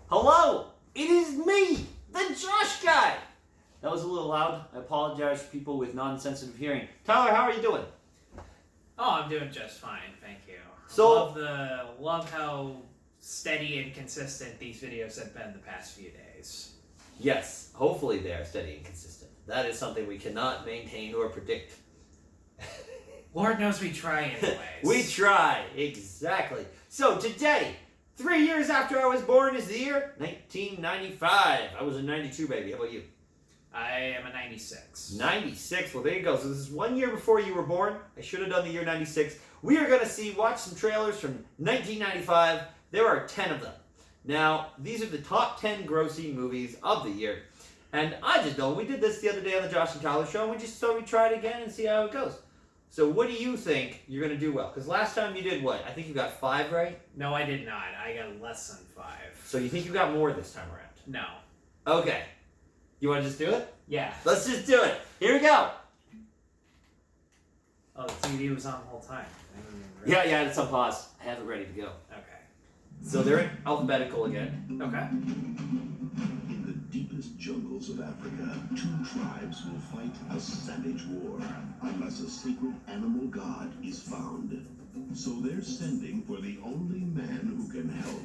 Hello! It is me, the Josh guy! That was a little loud. I apologize for people with non-sensitive hearing. Tyler, how are you doing? Oh, I'm doing just fine, thank you. So, love how steady and consistent these videos have been the past few days. yes, hopefully they are steady and consistent. That is something we cannot maintain or predict. Lord knows we try anyways. We try, exactly. So today, 3 years after I was born is the year 1995. I was a 92 baby. How about you? I am a 96. 96. Well, there you go. So this is 1 year before you were born. I should have done the year 96. We are going to watch some trailers from 1995. There are 10 of them. Now, these are the top 10 grossing movies of the year. And I just know, we did this the other day on the Josh and Tyler show, and we just thought we'd try it again and see how it goes. So what do you think you're going to do well? Because last time you did what? I think you got 5 right? No, I did not. I got less than 5. So you think you got more this time around? No. Okay. You want to just do it? Yeah. Let's just do it. Here we go. Oh, the TV was on the whole time. Yeah, it's on pause. I have it ready to go. Okay. So they're in alphabetical again. Okay. In the deepest jungles of Africa, 2 tribes will fight a savage war unless a secret animal god is found. So they're sending for the only man who can help.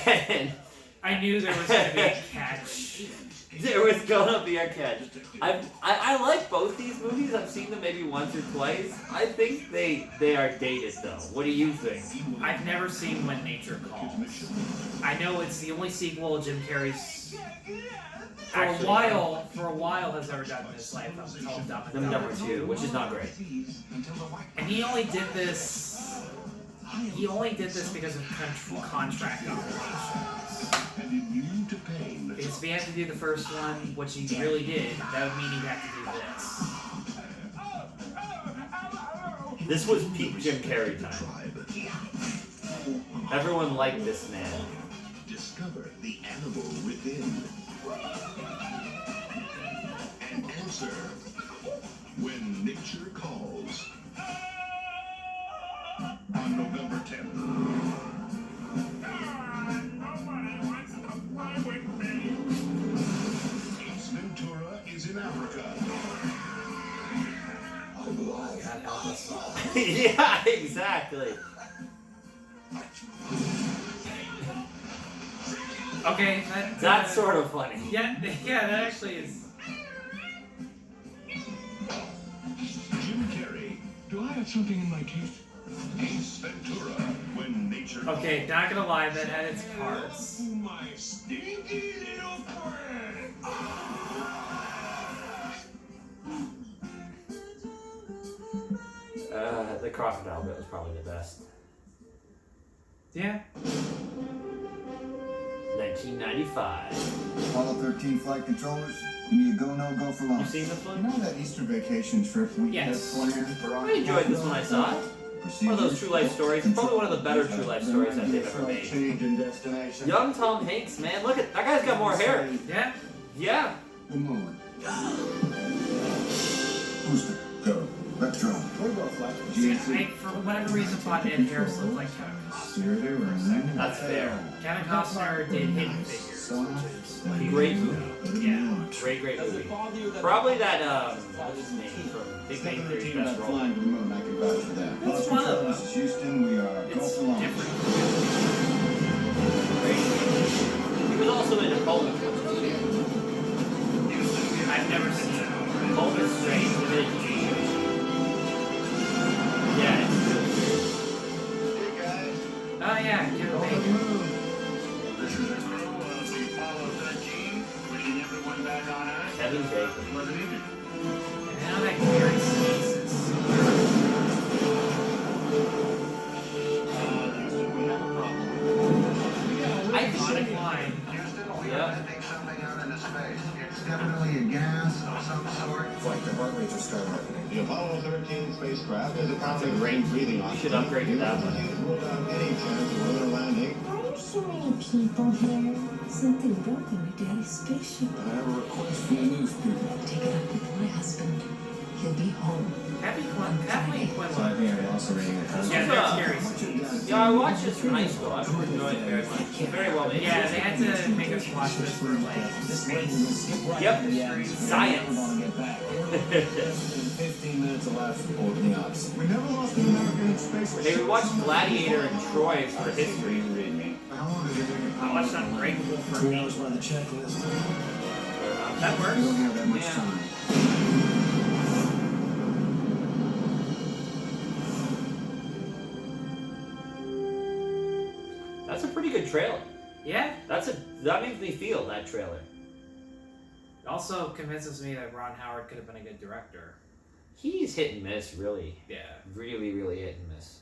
And I knew there was going to be a catch. there was gonna be a catch. I like both these movies. I've seen them maybe once or twice. I think they are dated though. What do you think? I've never seen When Nature Calls. I know it's the only sequel Jim Carrey's for a while has ever done in his life. It's called Dumb and Dumber. Number 2, which is not great. And he only did this because of contract obligations. Because if he had to do the first one, which he really did, that would mean he'd have to do this. This was peak Jim Carrey time. Everyone liked this man. Discover the animal within. And answer when nature calls. On November 10th. Nobody wants to play with me. Ace Ventura is in Africa. I'm alive. God help us all. Yeah, exactly. Okay, That's sort of funny. Yeah, that actually is. Jim Carrey. Do I have something in my teeth? Ace Ventura, when nature Okay, calls. not gonna lie, that had its parts. My stinky little friend. The crocodile bit was probably the best. Yeah. 1995. Apollo 13 flight controllers, give me a go, no go for You launch. seen this You one? know that Easter vacation trip we Yes. had planned for I enjoyed this one I saw. One of those true life stories. It's probably one of the better true life stories that they've ever made. Change in destination. Young Tom Hanks, man, look at that guy's got more hair. Yeah. Yeah. The moon. Booster, go. Retro. What about flash? See, I, for whatever reason, thought Ed Harris looked like Kevin Costner. That's fair. Kevin Costner did Hidden Figures, which is Great movie. yeah. Great movie. Probably that, what's his name from Big Bang Theory's best role. Flying to the moon, I can vouch for that. It's one of them. This is Houston, we are It's Gulf along. different. Great. He was also in Home. I've never seen it. Home is strange. With it. Yeah, it's really good. Hey guys, Oh yeah, Kevin Go to the Bacon. moon. this is the crew of the Apollo 13, wishing everyone back on Earth. Kevin Bacon. Pleasant evening. And now that Gary sneezes. Houston, we have a problem. Iconic line. Houston, we Yeah. are detecting something out into space. It's definitely a gas of some sort. Like the heart rate just skyrocketing. The Apollo 13 spacecraft is apparently great breathing You oxygen. should upgrade to that one. Ruled out any chance of lunar landing. Why are so many people here? Something broken with Daddy's spaceship. I have a request from the news people. Take it up with my husband. He'll be home. Kathleen Quinlan. So I think I'm also reading it. Yeah, that's Gary Yeah, sneezes. Yeah, I watched this in high school. I remember enjoying it very much. It's very well made. Yeah, they had to make us watch this for like space. Yep. History. Science. 15 minutes elapsed before the Odyssey. We never lost an American in space. Hey, we watched Gladiator and Troy for history. How long did it take? I watched Unbreakable for 3 me. hours by the checklist. That We don't works. have that much Yeah. time. That's a pretty good trailer. Yeah. That makes me feel that trailer. It also convinces me that Ron Howard could have been a good director. He's hit and miss, really. Yeah. Really, really hit and miss.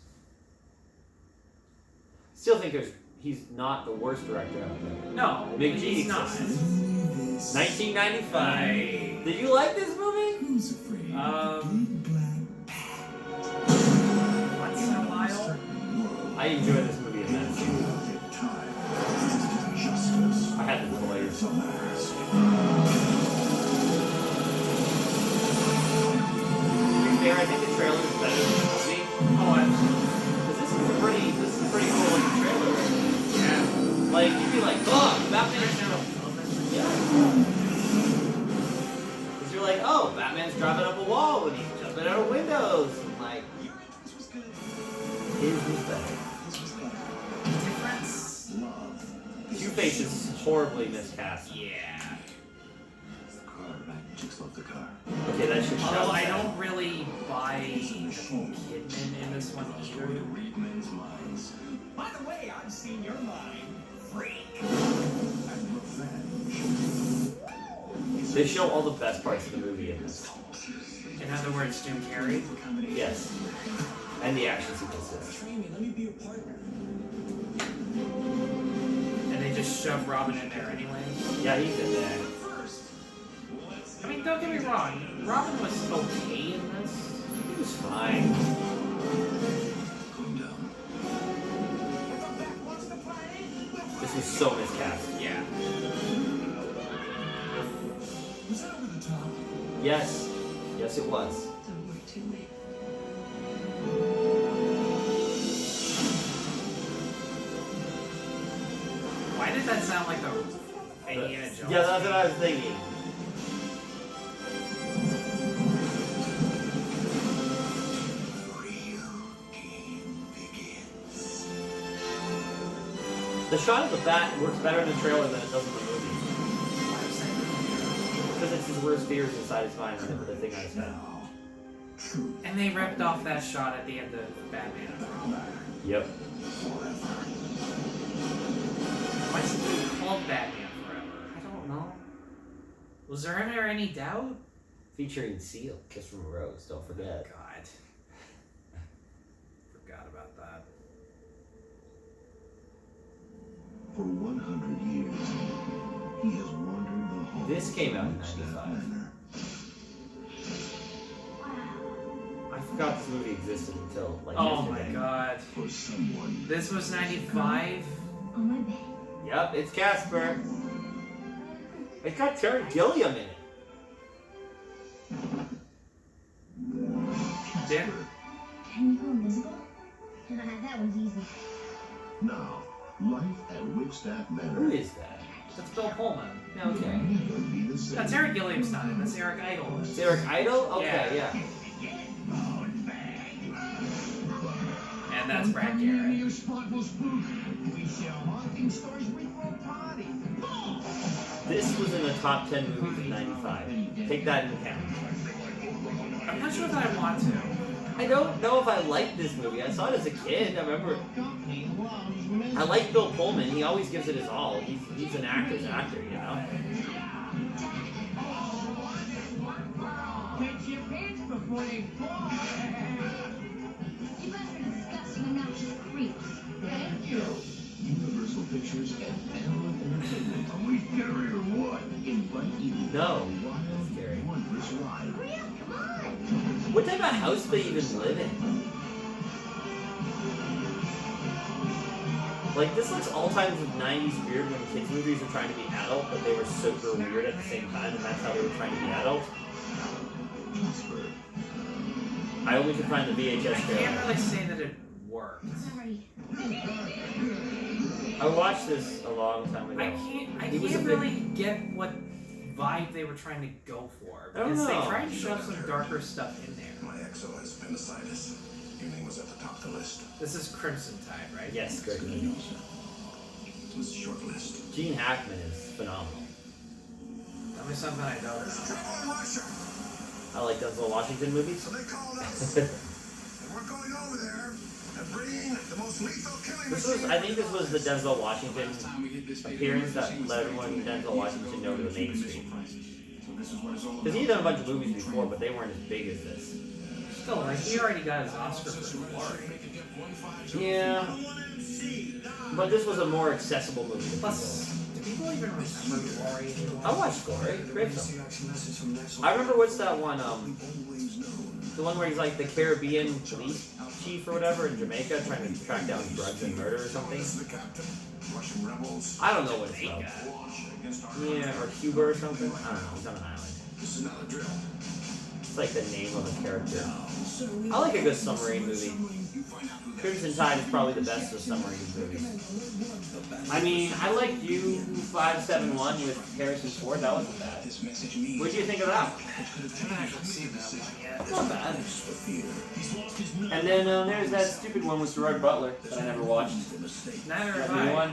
Still think he's not the worst director out there. No, McGee he's not. exists. 1995. I, Did you like this movie? Who's afraid? once in a while. I enjoyed this movie immensely. Justice. I had the toys. It's a mask. To be fair, I think the trailer is better than the movie. Oh, absolutely. Because this is a pretty cool looking trailer. Yeah. Like, you'd be like, oh, Batman's Yeah. Because you're like, oh, Batman's driving up a wall and he's jumping out of windows. And like, his was better. Difference? Love. Two-Face is horribly miscast. Yeah. The car back. Chicks love the car. Okay, that should shout Although I that. don't really buy Nicole Kidman in this one either. Read men's minds. By the way, I've seen your mind, freak. And revenge. They show all the best parts of the movie in this. In other words, Jim Carrey. Yes. And the action sequences. Train me, let me be your partner. And they just shove Robin in there anyway. Yeah, he's in there. I mean, don't get me wrong. Robin was okay in this. He was fine. Calm down. This was so miscast. Yeah. Was that over the top? Yes. Yes, it was. Don't work too late. Why did that sound like the Indiana Jones? Yeah, that's what I was thinking. The shot of the bat works better in the trailer than it does in the movie. Because it's his worst fears inside his mind rather than the thing on his head. And they ripped off that shot at the end of Batman. Yep. Why is it called Batman Forever? I don't know. Was there ever any doubt? Featuring Seal, Kiss from a Rose, don't forget. God. Forgot about that. For 100 years, he has wandered the halls. This came out in of Woodstock 95. Manor. I forgot this movie existed until like Oh yesterday. my god. For someone This was 95? On my bed. Yep, it's Casper. It's got Terry Gilliam in it. Yeah. Can you go invisible? That was easy. now, life at Woodstock Manor. Who is that? That's Bill Pullman. Okay. Never be the same. That's Eric Gilliam's not in. That's Eric Idle. It's Eric Idle? Okay, Yeah. yeah. And that's Brad Garrett. Your spot will spook. We shall haunting stories we will party. This was in the top 10 movies of 95. Take that into account. I'm not sure if I want to. I don't know if I liked this movie. I saw it as a kid. I remember. I like Bill Pullman. He always gives it his all. He's an actor's actor, you know? Catch your pants before they fall. You guys are disgusting, obnoxious creeps. Thank you. Universal Pictures and Analog Entertainment. Are we scary or what? Invite you No. on a wild, Scary. wondrous ride. Hurry up, come on! What type of house do they even live in? Like, this looks all times of 90s weird when kids' movies were trying to be adult, but they were super weird at the same time, and that's how they were trying to be adult. Casper. I only could find the VHS I can't trailer. really say that it worked. Whatever sorry. I watched this a long time ago. I can't He was a big- really get what vibe they were trying to go for. I don't Because they know. tried to shove some darker stuff in there. My exo has appendicitis. Your name was at the top of the list. This is Crimson Tide, right? Yes, great. It was a short list. Gene Hackman is phenomenal. Tell me something I don't know. Trouble in Russia. I like Denzel Washington movies. So they called us. And we're going over there and bringing the most lethal killing machine. I think this was the Denzel Washington appearance that let everyone Denzel Washington know to the mainstream. Because he'd done a bunch of movies before, but they weren't as big as this. Still, like, he already got his Oscar for Glory. Yeah, but this was a more accessible movie. Plus, do people even remember Glory anymore? I watched Glory. Great film. I remember what's that one? The one where he's like the Caribbean police chief or whatever in Jamaica, trying to track down drugs and murder or something. I don't know what it's about. Yeah, or Cuba or something. I don't know. He's on an island. This is not a drill. It's like the name of a character. I like a good submarine movie. Crimson Tide is probably the best of submarine movies. I mean, I liked U-571 with Harrison Ford. That wasn't bad. What did you think of that? Not bad. And then there's that stupid one with Gerard Butler that I never watched. Neither That have new I. one.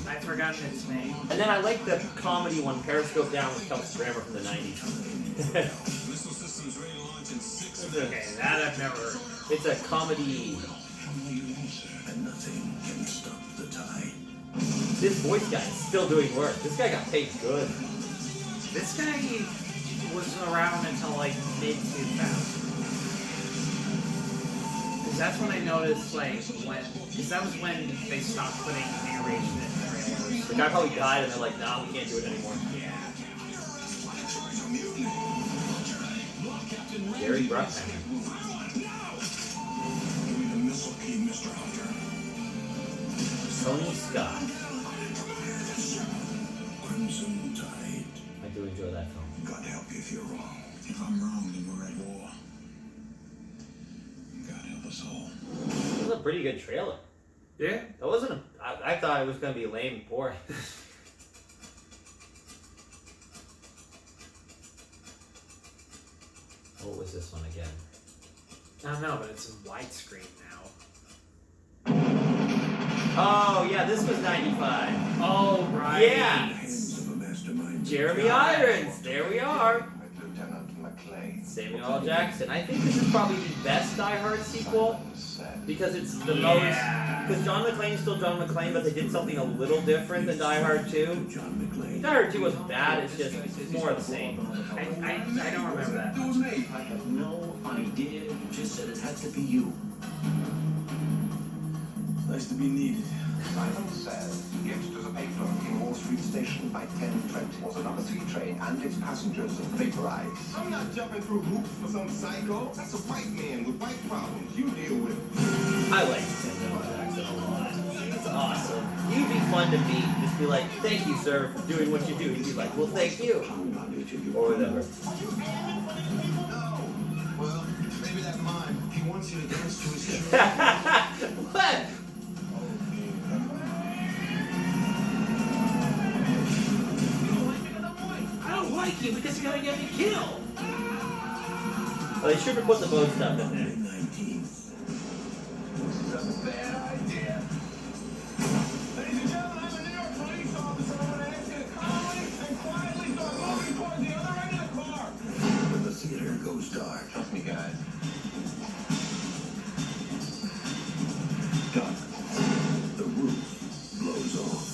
I've forgotten its name. And then I like the comedy one, Periscope Down with Kelsey Grammer from the 90s. Okay, that I've never heard. It's a comedy. And nothing can stop the tide. This voice guy is still doing work. This guy got paid good. This guy was around until like mid-2000s. Because that's when I noticed, like, because that was when they stopped putting narration in trailers. The guy probably died and they're like, nah, we can't do it anymore. Yeah. Gary Bruckheimer. Tony Scott. Crimson Tide. I do enjoy that film. God help you if you're wrong. If I'm wrong, then we're at war. God help us all. It was a pretty good trailer. Yeah? That wasn't I thought it was going to be lame and boring. What was this one again? I don't know, but it's in widescreen now. Oh, yeah, this was 95. Oh, right. Yeah. Hands of a mastermind. Jeremy Irons. There we are. Lieutenant McClay. Samuel L. Jackson. I think this is probably the best Die Hard sequel because it's the most. Because John McClane is still John McClane, but they did something a little different than Die Hard 2. John McClane. Die Hard 2 wasn't bad, it's just more of the same. I don't remember that. I have no idea. You just said it had to be you. Nice to be needed. Simon says gifts to the payphone in Wall Street Station by 10:20 was a number 3 train and its passengers vaporized. I'm not jumping through hoops for some psycho. That's a white man with white problems. You deal with it. I like Samuel L. Jackson a lot. It's awesome. You'd be fun to meet. Just be like, thank you, sir, for doing what you do. He'd be like, well, thank you. Or whatever. No. Well, maybe that's mine. He wants you to dance to his tune. What? I don't like you because you're gonna get me killed. Well, they should have put the boat stuff in there. 19th. This is a bad idea. Ladies and gentlemen, I'm a New York police officer. I'm going to ask you to calmly and quietly start moving towards the other end of the car. When the theater goes dark. Trust me, guys. Duck. The roof blows off.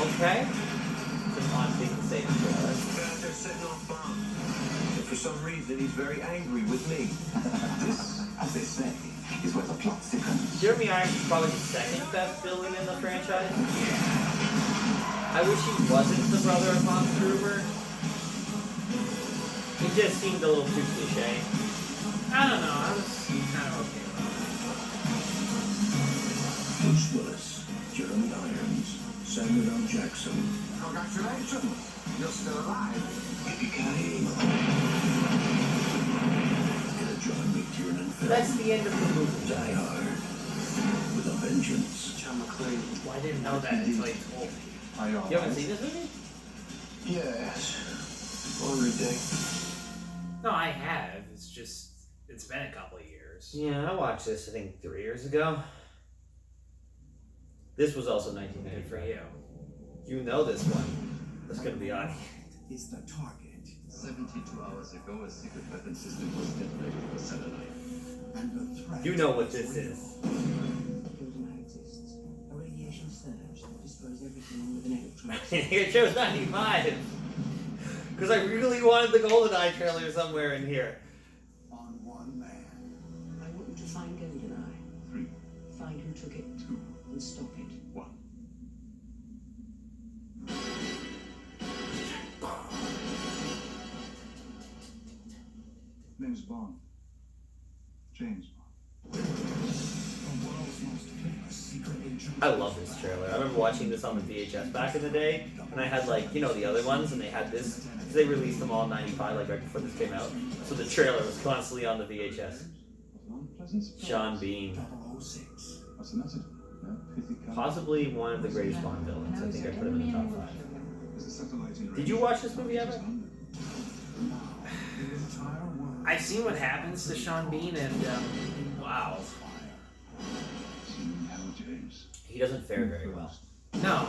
Okay? It's an odd thing to say in trailer. They're setting off bombs. And for some reason, he's very angry with me. This, as they say, is where the plot thickens. Jeremy Irons is probably the second best villain in the franchise. I wish he wasn't the brother of Hans Gruber. He just seemed a little too cliche. I don't know. I was kind of okay with Bruce Willis, Jeremy Irons, Samuel L. Jackson. Congratulations. You're still alive. Yippee-ki-yay. In a John McTiernan film. That's the end of the movie. Die Hard. didn't know that until he told me. You haven't seen this movie? Yes. Every day. No, I have. It's just, it's been a couple of years. Yeah, I watched this, I think, 3 years ago. This was also Good for 1993. you. You know this one. That's gonna be on. Is the target. 72 hours ago, a secret weapon system was detonated for satellite. And the threat. You know what this is. Goldeneye exists. A radiation surge that destroys everything with an electron. I chose 95. Because I really wanted the Goldeneye trailer somewhere in here. On one man. I want you to find Goldeneye. 3, Find who took it 2, and stop it. 1. Name's Bond. James Bond. I love this trailer. I remember watching this on the VHS back in the day, and I had like, you know, the other ones, and they had this, because they released them all in 95, like right before this came out. So the trailer was constantly on the VHS. Sean Bean. 006. What's the message? No? Pithy cut? Possibly one of the greatest Bond villains. I think I put him in the top 5. Is the satellite in Did you watch this movie ever? The entire world. I've seen what happens to Sean Bean, and wow. Seeing how James. He doesn't fare very well. No.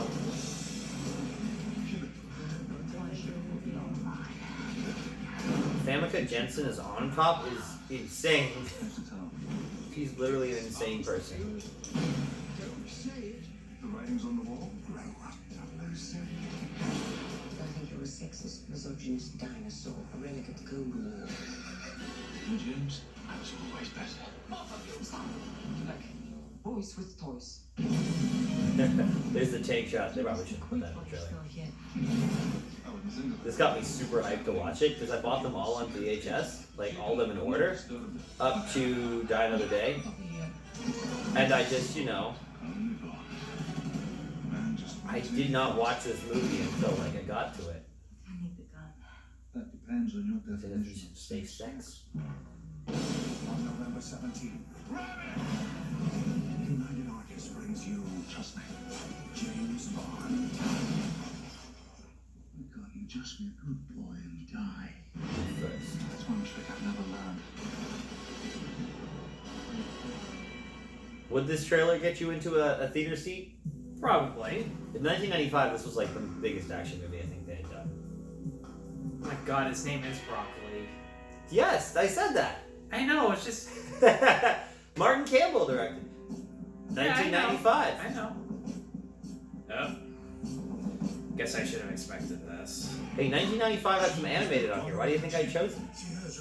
Famke Jensen as On Top is insane. She's literally an insane person. The writing's on the wall. I think you're a sexist, misogynist dinosaur, a relic of the Cold War. And James, I was always better. Look, boys with toys. There's the tank shot. They probably shouldn't put that in the trailer. I wouldn't think of This got me super hyped to watch it because I bought them all on VHS, like all of them in order, up to Die Another Day. And I just, you know, I did not watch this movie until like I got to it. I need the gun. That depends on your definition of Safe sex. On November 17th. United Artists brings you, trust me, James Bond. My God, you just be a good boy and die. First. That's one trick I've never learned. Would this trailer get you into a theater seat? Probably. In 1995, this was like the biggest action movie I think they had done. Oh my god, his name is Broccoli. Yes, I said that. I know, it's just... Martin Campbell directed. 1995. I know. Oh. Guess I should have expected this. Hey, 1995 had some animated on here. Why do you think I chose it?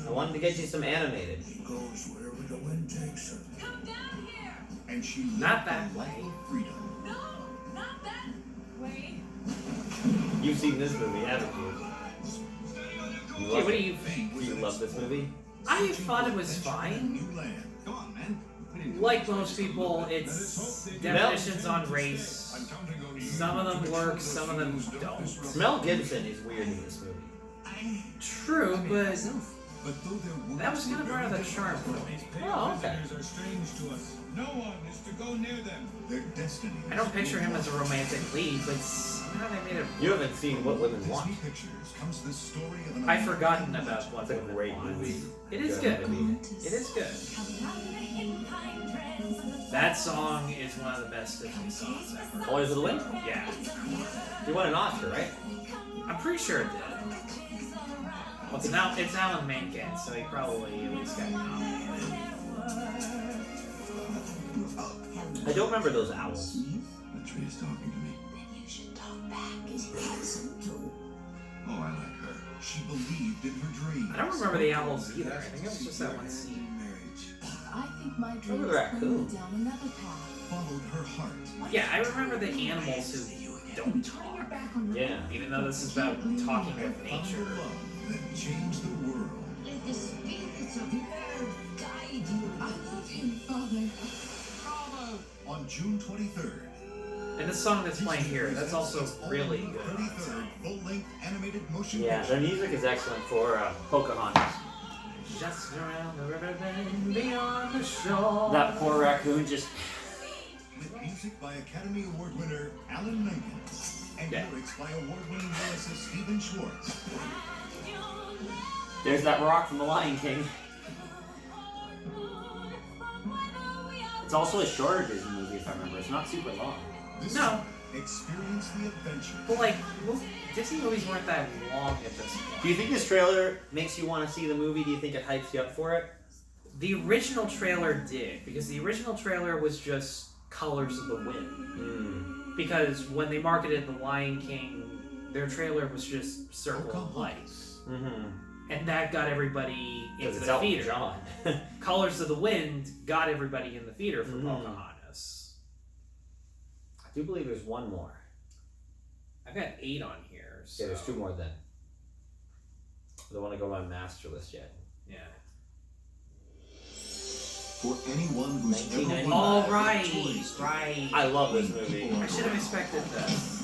I wanted to get you some animated. Goes wherever the wind takes her. Come down here! And she Not lived that a life way. of freedom. No, not that way. You've seen this movie, haven't you? You Okay, love what do it. you think? Do you love this movie? I thought it was fine. New land. Come on, man. Like most people, it's definitions on race. Some of them work, some of them don't. Mel Gibson is weird in this movie. True, but But though there that was kind of part of the charm for me. Oh, okay. are strange to us. No one is to go near them. Their destiny. I don't picture him as a romantic lead, but somehow they made it. You haven't seen What Women Want. Disney Pictures comes the story of an I've forgotten about what It's a Women great Want. movie. It is good. It is good. That song is one of the best Disney songs ever. Always with a Link? Yeah, You won an Oscar, right? I'm pretty sure it did. Well, it's Alan Menken, so he probably at least got nominated. I don't remember those owls. The tree is talking to me. Then you should talk back. It's handsome too. Oh, I like her. She believed in her dreams. I don't remember the owls either. I think it was just that one scene. I think my dream Remember is the raccoon? down another path. Followed her heart. Yeah, I remember the animals who don't talk. Yeah. Even though this is about talking with Found nature. the love that changed the world. Let the spirits of earth guide you. I love him, Father. On June 23rd. And the song that's playing here, that's also really good. 33rd full-length animated motion Yeah, picture. the music is excellent for Pocahontas. Just around the river bend beyond the shore. That poor raccoon just... Clint Music by Academy Award winner Alan Menken. And lyrics by award-winning lyricist Stephen Schwartz. There's that rock from The Lion King. It's also a shorter Disney movie, if I remember. It's not super long. No. Experience the adventure. But like, Disney movies weren't that long at this point. Do you think this trailer makes you want to see the movie? Do you think it hypes you up for it? The original trailer did, because the original trailer was just Colors of the Wind. Because when they marketed The Lion King, their trailer was just Circle of Life. And that got everybody into the theater. John. Colors of the Wind got everybody in the theater for Pocahontas. I do believe there's one more. I've got 8 on here. So. Yeah, there's 2 more then. I don't want to go on my master list yet. Yeah. For anyone who's ever 1995. All right. I love this movie. I should have expected this.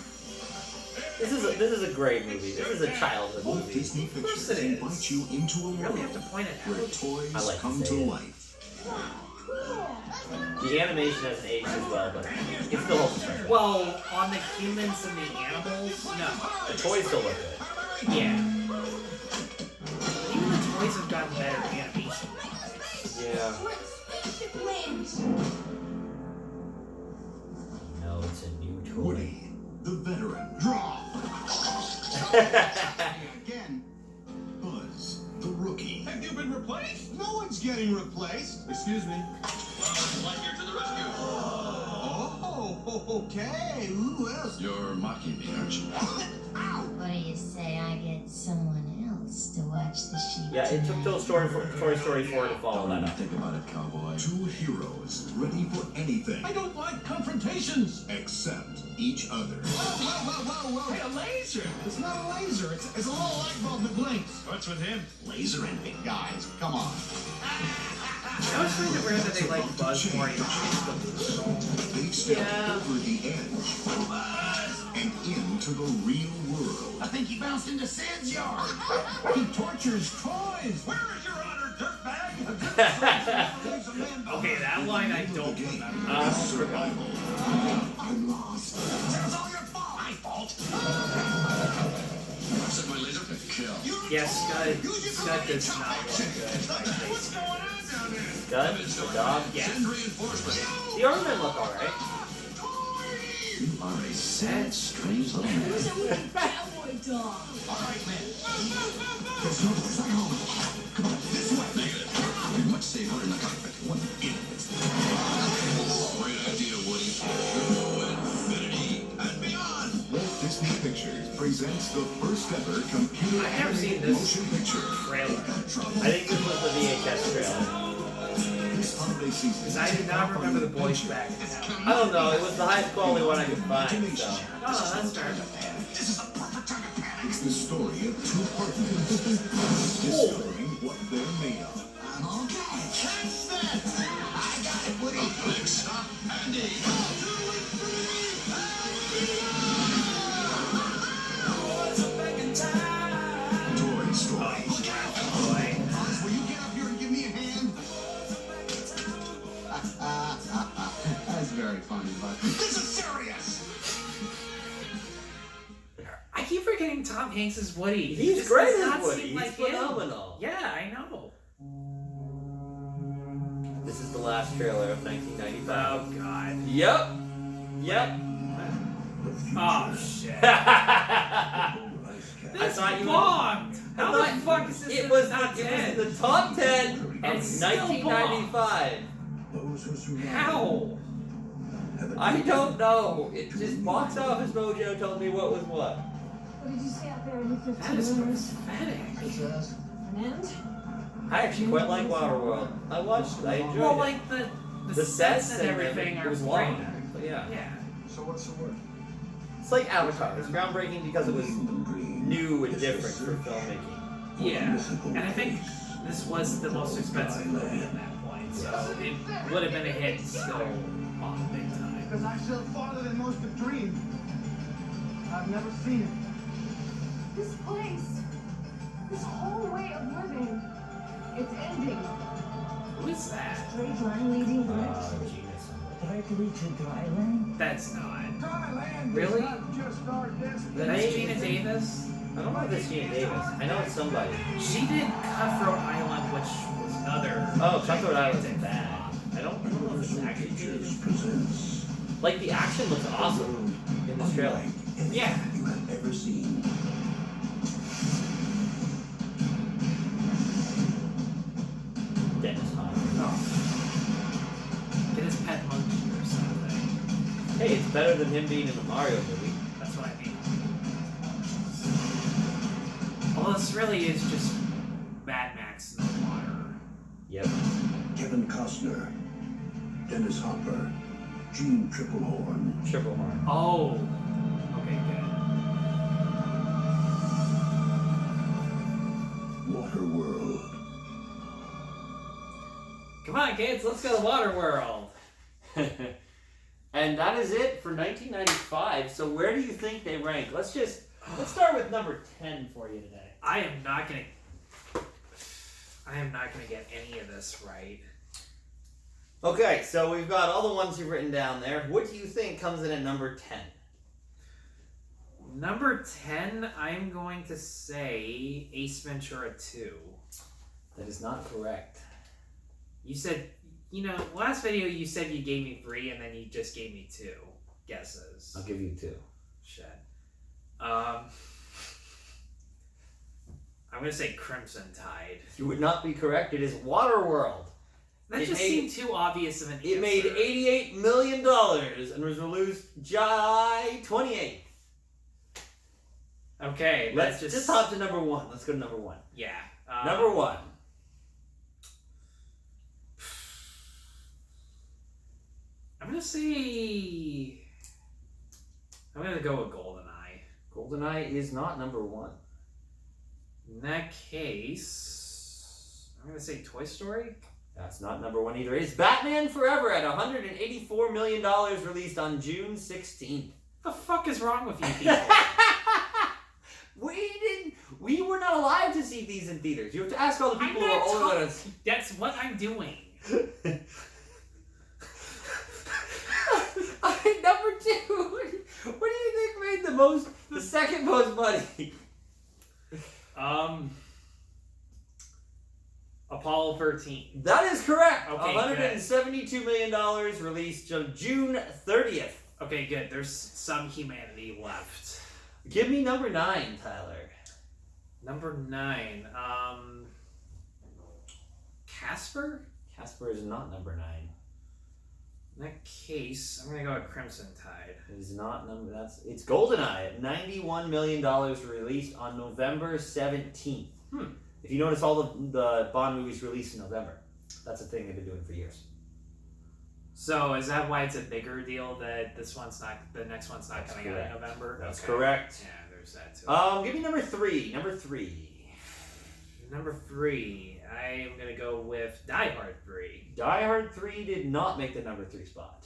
This is a great movie. This is a childhood Walt movie. Disney Of course Pictures it is. invites you into a You world really have to point it where out. toys I like to come to say it. life. The animation hasn't aged as well, but it still holds special. Well, on the humans and the animals, no. The toys still look good. Yeah. Even the toys have gotten better animation-wise. Yeah. No, it's a new toy. Woody, the veteran. Draw! Again. Buzz, the rookie. Have you been replaced? No one's getting replaced. Excuse me. Like here to the rescue. Oh, okay. Who else? You're mocking me, aren't you? Ow! What do you say I get someone else to watch the sheep? Yeah, it took Toy Story 4 to follow that Don't up. think about it, cowboy. 2 heroes ready for anything I don't like confrontations. except each other. Whoa. Hey, a laser. It's not a laser. It's a little light bulb that blinks. What's with him? Laser and big guys, come on. I was kind of weird that they like Buzz more and They step over the edge and into the real world. I think he bounced into Sid's yard. He tortures toys. Where is your honor, dirtbag? Okay, that line I don't Game remember. is survival. I'm lost. It's all your fault. My fault. I've set my laser to kill. Yes, Scud does not look good. What's going on down there? Scud, the dog. Yeah. Send reinforcements. The ornament look alright. You are a sad, strange little man. Who's a wicked cowboy dog? All right, man. There's no place like home. Come on, this way. Negative. You're much safer in the cockpit. What idiot. Great idea, Woody. Infinity and beyond. Walt Disney Pictures presents the first ever computer I've never seen animated this motion picture. trailer. I think this was the VHS trailer. This holiday season. Because I do not remember the voice back in town. I don't know, it was the highest quality one I could find, so. No, that's fair. This is a perfect time to panic. It's the story of 2 partners discovering what they're made of. I'm okay. Catch that. I got it, Woody. Next stop, Andy. Toy Story. Buzz, will you get up here and give me a hand? That's very funny, but This is serious. I keep forgetting Tom Hanks is Woody. He He's just great does as not Woody. seem He's like him. phenomenal. Yeah, I know. This is the last trailer of 1995. Oh god. Yep. Oh shit. This thought you bombed. How the thought fuck is this It in was the top 10? in the top 10 of And it's still 1995. How? I don't know. It just box office mojo told me what was what. What did you say out there in the That is 15 years? pathetic. And? I actually quite like Waterworld. I enjoyed Well, it. like the sets and everything it are was great. long. But yeah. Yeah. So what's the word? It's like Avatar. It's groundbreaking because it was new and different for filmmaking. Yeah. And I think this was the most expensive movie at that point, so it would have been a hit still on big time. Because I still farther than most have dreamed. I've never seen it. This place, this whole way of living, it's ending. Who is that? Straight line leading bridge. Gina somebody. directly to dry land? That's not. Thailand Really? is not just our destiny. That's Gina Davis? I don't know if it's Gina Davis. I know it's somebody. She did Cutthroat Island, which was another. Oh, Cutthroat Island's bad. I don't know if it's actually Gina Pictures Davis. presents Like, the action looks awesome in this trailer. Yeah. you have ever seen. Dennis Hopper. Get his pet monkey or something. Hey, it's better than him being in the Mario movie. That's what I mean. Well, this really is just Mad Max in the water. Yep. Kevin Costner, Dennis Hopper, Gene Triplehorn. Triple horn. Oh. Okay, good. Waterworld. Come on, kids, let's go to Waterworld. And that is it for 1995. So where do you think they rank? Let's start with number 10 for you today. I am not gonna get any of this right. Okay, so we've got all the ones you've written down there. What do you think comes in at number 10? Number 10, I'm going to say Ace Ventura 2. That is not correct. You said, last video you said you gave me 3 and then you just gave me 2 guesses. I'll give you 2. Shit. I'm gonna say Crimson Tide. You would not be correct. It is Waterworld. That It just made- seemed too obvious of an answer. It made $88 million and was released July 28th. Okay, Let's that's just hop to number 1. Let's go to number 1. Yeah. Number 1. I'm gonna go with Goldeneye. GoldenEye is not number 1. In that case, I'm gonna say Toy Story. That's not number 1 either. It's Batman Forever at $184 million, released on June 16th. What the fuck is wrong with you people? We were not alive to see these in theaters. You have to ask all the people who are older than us. That's what I'm doing. Number 2. What do you think made the second most money? Apollo 13. That is correct. Okay, $172 million, released on June 30th. Okay, good. There's some humanity left. Give me number 9, Tyler. Number 9. Casper? Casper is not number 9. In that case, I'm gonna go with Crimson Tide. It is not number. It's GoldenEye at $91 million, released on November 17th. If you notice, all the Bond movies released in November. That's a thing they've been doing for years. So is that why it's a bigger deal that the next one's not That's coming correct. out in November? That's Okay. correct. Yeah, there's that too. Give me number 3. Number 3. Number 3, I am gonna go with Die Hard 3. Die Hard 3 did not make the number 3 spot.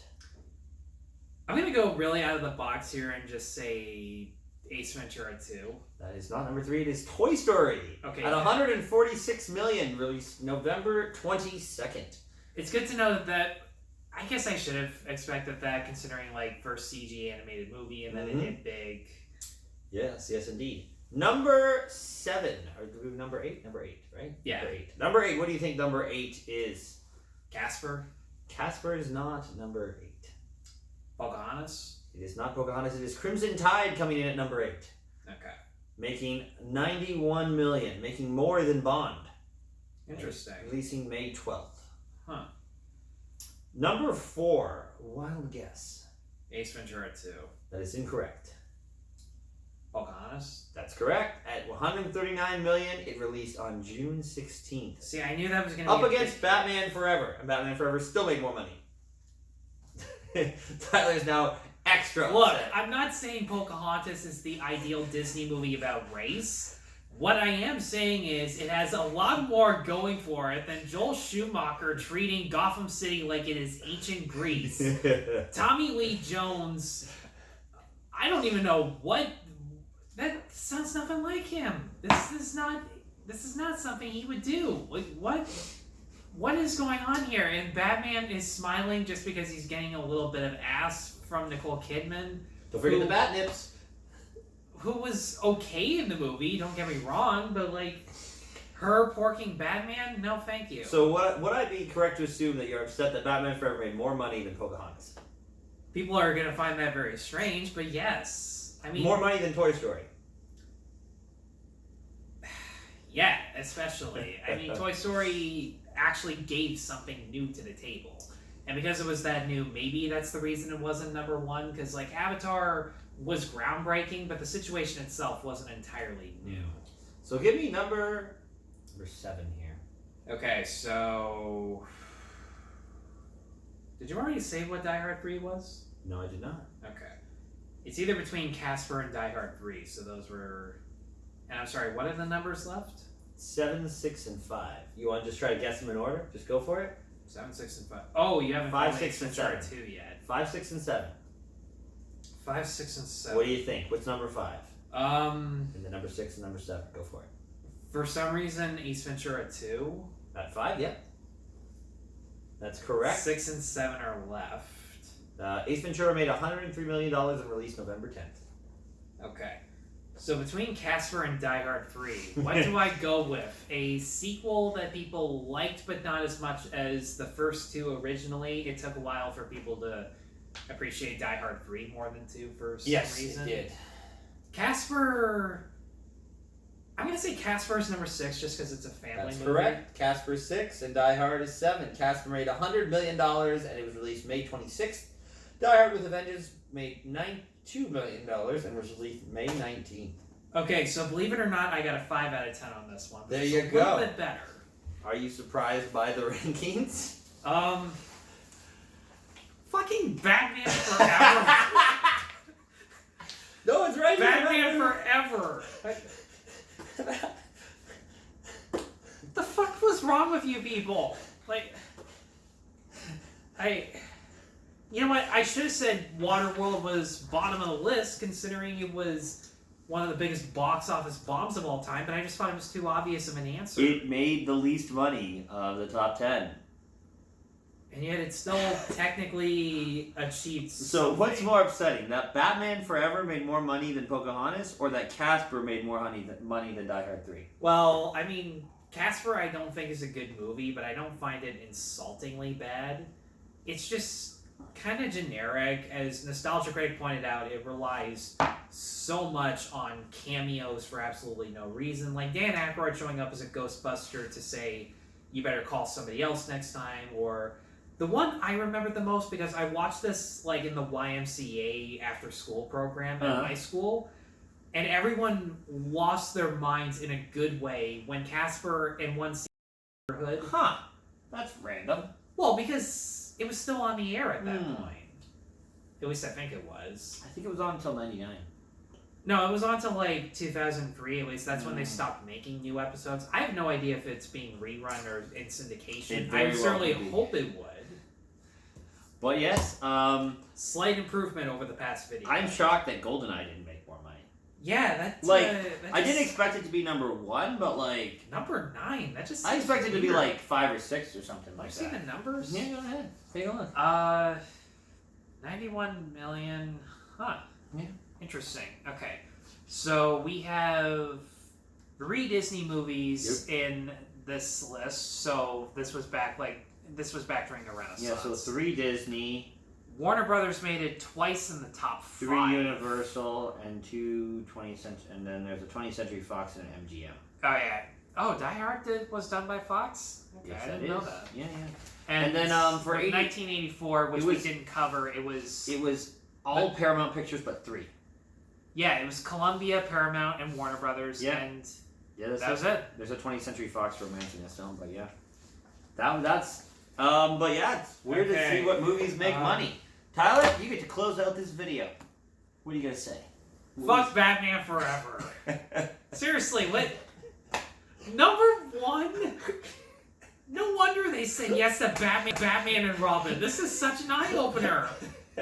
I'm gonna go really out of the box here and just say Ace Ventura 2. That is not number 3. It is Toy Story. Okay. At $146 million, released November 22nd. It's good to know that. I guess I should have expected that, considering first CG animated movie and then it did big. Yes, indeed. Number 7. Or do we have number 8? Number 8, right? Yeah. Number 8. Number 8. What do you think number 8 is? Casper. Casper is not number 8. Pocahontas. It is not Pocahontas. It is Crimson Tide coming in at number 8. Okay. Making $91 million. Making more than Bond. Interesting. Releasing May 12th. Huh. Number 4. Wild guess. Ace Ventura 2. That is incorrect. Pocahontas. That's correct. At $139 million, it released on June 16th. See, I knew that was going to Up be against Batman Forever. And Batman Forever still made more money. Tyler's now extra Look, upset. I'm not saying Pocahontas is the ideal Disney movie about race. What I am saying is it has a lot more going for it than Joel Schumacher treating Gotham City like it is ancient Greece. Tommy Lee Jones, I don't even know what... That sounds nothing like him. This is not something he would do. What? what is going on here? And Batman is smiling just because he's getting a little bit of ass from Nicole Kidman. Don't forget the bat nips. Who was okay in the movie, don't get me wrong, but like, her porking Batman? No, thank you. So would I be correct to assume that you're upset that Batman Forever made more money than Pocahontas? People are going to find that very strange, but yes. I mean, More money than Toy Story. Yeah, especially. I mean, Toy Story actually gave something new to the table. And because it was that new, maybe that's the reason it wasn't number one, because like Avatar was groundbreaking, but the situation itself wasn't entirely new. So give me number 7 here. Okay, so did you already say what Die Hard 3 was? No, I did not. Okay. It's either between Casper and Die Hard 3, so those were... And I'm sorry, what are the numbers left? 7, 6, and 5. You want to just try to guess them in order? Just go for it. 7, 6, and 5. Oh, you haven't 5, found 6, and Ventura 7. 2 yet. 5, 6, and 7. 5, 6, and 7. What do you think? What's number 5? And the number 6 and number 7. Go for it. For some reason, Ace Ventura 2. At 5, yeah. That's correct. 6 and 7 are left. Ace Ventura made $103 million and released November 10th. Okay. So between Casper and Die Hard 3, what do I go with? A sequel that people liked but not as much as the first two originally. It took a while for people to appreciate Die Hard 3 more than 2 for some reason. Yes, it did. Casper... I'm going to say Casper is number 6 just because it's a family movie. Correct. Casper 6 and Die Hard is 7. Casper made $100 million and it was released May 26th. Die Hard with a Vengeance made $92 million and was released May 19th. Okay, so believe it or not, I got a 5 out of 10 on this one. There It's you a go. little bit better. Are you surprised by the rankings? Fucking Batman Forever. No, it's right Batman here. Forever. What the fuck was wrong with you people? Like, you know what? I should have said Waterworld was bottom of the list, considering it was one of the biggest box office bombs of all time, but I just thought it was too obvious of an answer. It made the least money of the top 10. And yet it still technically achieved So something. what's more upsetting? That Batman Forever made more money than Pocahontas, or that Casper made more money than Die Hard 3? Well, I mean, Casper I don't think is a good movie, but I don't find it insultingly bad. It's just kind of generic. As Nostalgia Critic pointed out, it relies so much on cameos for absolutely no reason. Like Dan Aykroyd showing up as a Ghostbuster to say, you better call somebody else next time, or... The one I remember the most, because I watched this like in the YMCA after school program in high school, and everyone lost their minds in a good way when Casper in one neighborhood. Huh. That's random. Well, because it was still on the air at that point. At least I think it was. I think it was on until 99. No, it was on till like 2003. At least that's when they stopped making new episodes. I have no idea if it's being rerun or in syndication. I certainly hope it would. But yes, slight improvement over the past video. I'm shocked that Goldeneye didn't make more money. Yeah, that's like that's I didn't expect it to be number 1, but like number 9. That just I expected it to be like 5 or 6 or something like that. that. See the numbers? Yeah, go ahead. Take a look. 91 million. Huh. Yeah. Interesting. Okay, so we have 3 Disney movies in this list. So this was back during the Renaissance. Yeah, so 3 Disney. Warner Brothers made it twice in the top 5. 3 Universal and 2 20th century, and then there's a 20th Century Fox and an MGM. Oh yeah. Oh, Die Hard was done by Fox. Okay, Yes, I didn't know that. Yeah, yeah. And then for 1984, which we didn't cover, it was all Paramount Pictures but 3. Yeah, it was Columbia, Paramount, and Warner Brothers, and that was it. There's a 20th Century Fox romance in this film, but yeah, that's but yeah, it's weird to see what movies make money. Tyler, you get to close out this video. What are you gonna say? Fuck Batman Forever. Seriously, what? Number 1. No wonder they said yes to Batman and Robin. This is such an eye opener.